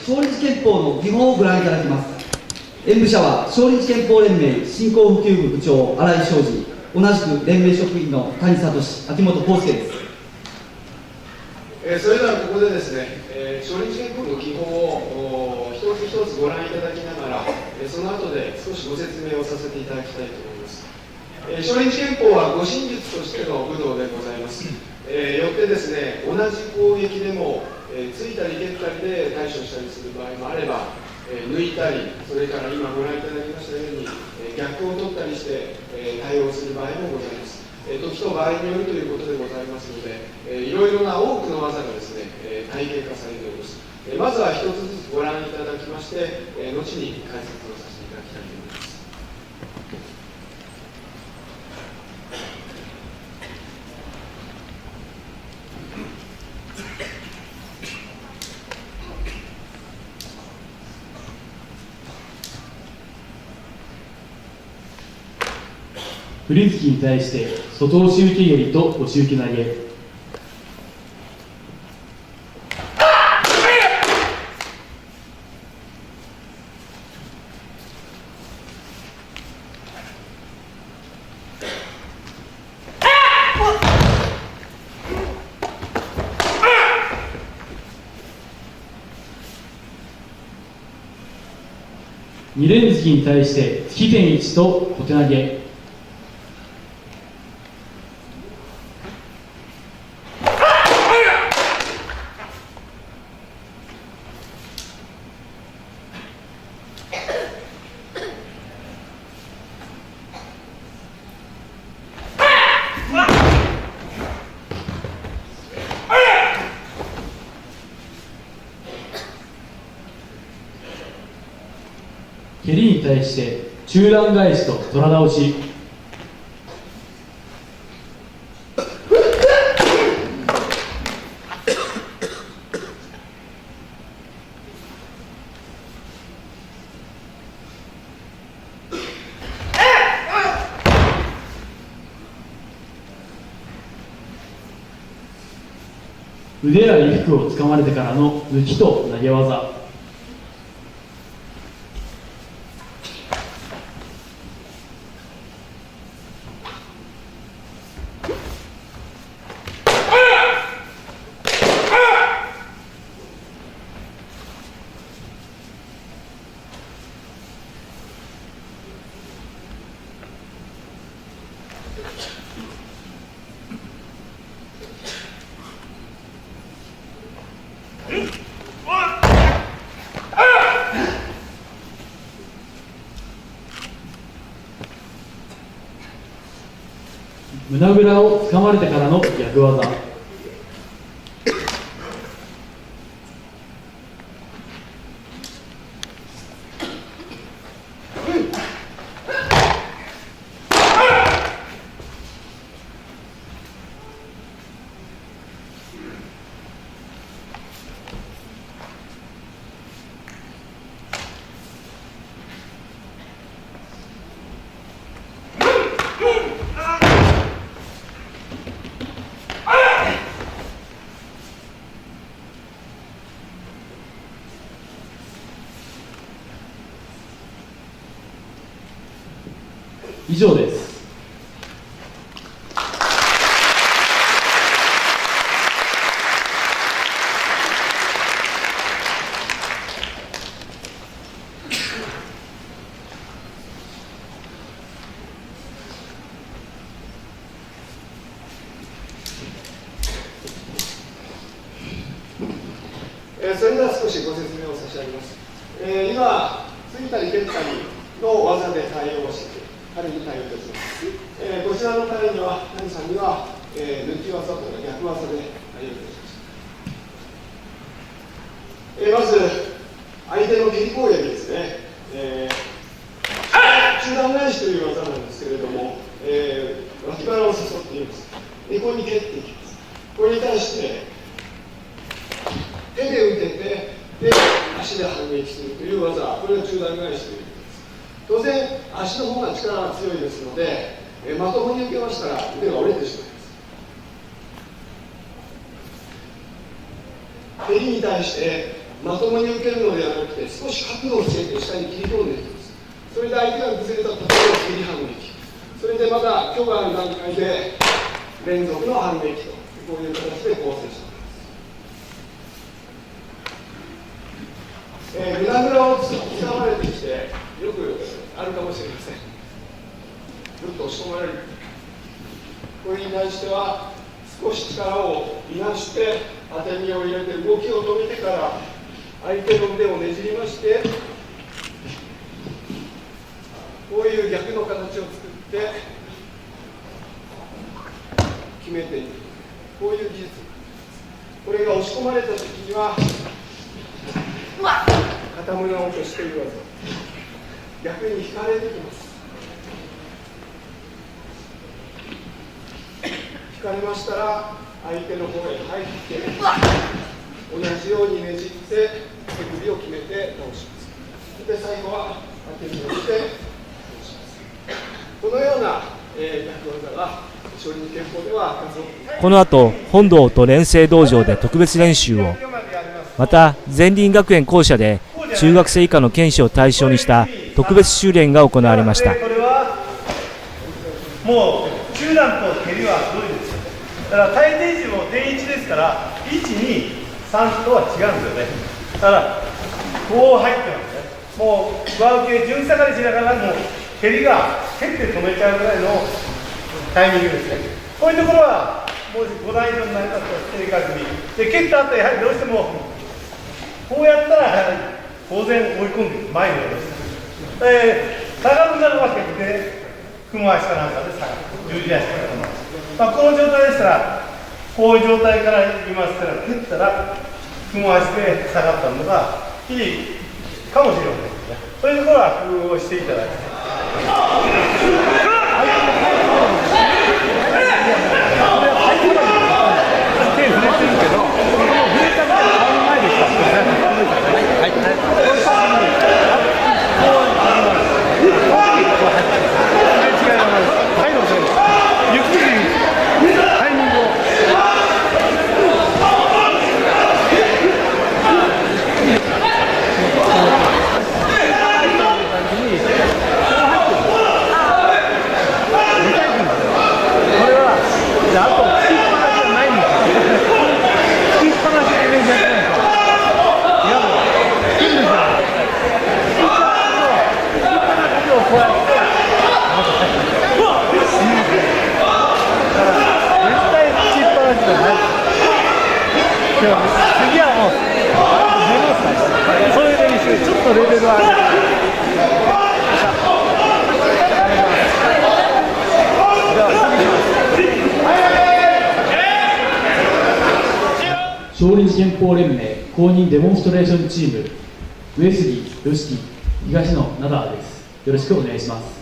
少林寺拳法の技法をご覧いただきます。演武者は少林寺拳法連盟振興普及部部長新井昌司、同じく連盟職員の谷聡、秋元康介です。それではここでですね、少林寺拳法の技法を一つ一つご覧いただきながら、その後で少しご説明をさせていただきたいと思います。少林寺拳法は護身術としての武道でございます。よってですね、同じ攻撃でも、突いたり蹴ったりで対処したりする場合もあれば、抜いたり、それから今ご覧いただきましたように、逆を取ったりして、対応する場合もございます。時と場合によるということでございますので、いろいろな多くの技がですね、体系化されております。まずは一つずつご覧いただきまして、後に解説をさせていただきたいと思います。振り突きに対して外押し受け蹴りと押し受け投げ、二連突きに対して突き点1と小手投げ、蹴りに対して中段返しと虎倒し、腕や衣服をつかまれてからの抜きと投げ技、胸ぐらをつかまれてからの逆技、以上です。それでは少しご説明を差し上げます。今、突いたり蹴ったりの技で対応して、彼に対応いたします。こちらの彼には、谷さんには、抜き技という逆技で対応いたします。まず、相手の蹴り攻撃ですね。中段返しという技なんですけれども、脇腹を誘っています。横に蹴っていきます。これに対して、手で打てて、で、足で反撃するという技、これが中段返しという。当然、足の方が力が強いですので、まともに受けましたら腕が折れてしまいます。蹴りに対してまともに受けるのではなくて、少し角度をつけて下に切り込んでいきます。それで相手が崩れたところを蹴り反撃、それでまた強化の段階で連続の反撃と、こういう形で構成しています。胸ぐらをつかまれてきて、よくあるかもしれません。ぐっと押し込まれる。これに対しては、少し力をいなして、当て身を入れて、動きを止めてから、相手の腕をねじりまして、こういう逆の形を作って、決めていく。こういう技術。これが押し込まれたときには、肩胸を落としている技。逆に引かれてきます。引かれましたら、相手の方へ入って、同じようにねじって、手首を決めて倒します。で、最後は当て身をして倒します。このような、逆技が少林拳法では数多く。この後、本堂と連成道場で特別練習を、また善林学園校舎で中学生以下の剣士を対象にした特別修練が行われました。これはもう中段と蹴りはどういうですか。だから体定値も定位置ですから、1、2、3とは違うんですよね。だからこう入ってますね。もう上受け順下がりしながらもう蹴りが蹴って止めちゃうぐらいのタイミングですね。こういうところはもう5段以上になりますと正確にで、蹴った後やはりどうしてもこうやったら当然追い込んで前に落とす。下がるんだろうが蹴って雲足かなんかで下がる、十字足からこの状態でしたら、こういう状態からいきましたら、蹴ったら雲足で下がったのがいいかもしれませんね。そういうところは工夫をしていただきたい。手触れてるけど、触れたから顔の前でしたゆっくりタイミングを。あとつきっぱなしじゃないんですよ。つきっぱなしで練習やってないんですよ。いやもういいんですよ。つきっぱなしをこうやってまず入ってる。だから絶対つきっぱなしじゃない。でも次はもうゼロ歳。そういう練習ちょっとレベル上げて。少林寺拳法連盟公認デモンストレーションチーム上杉、吉木、東野、灘です。よろしくお願いします。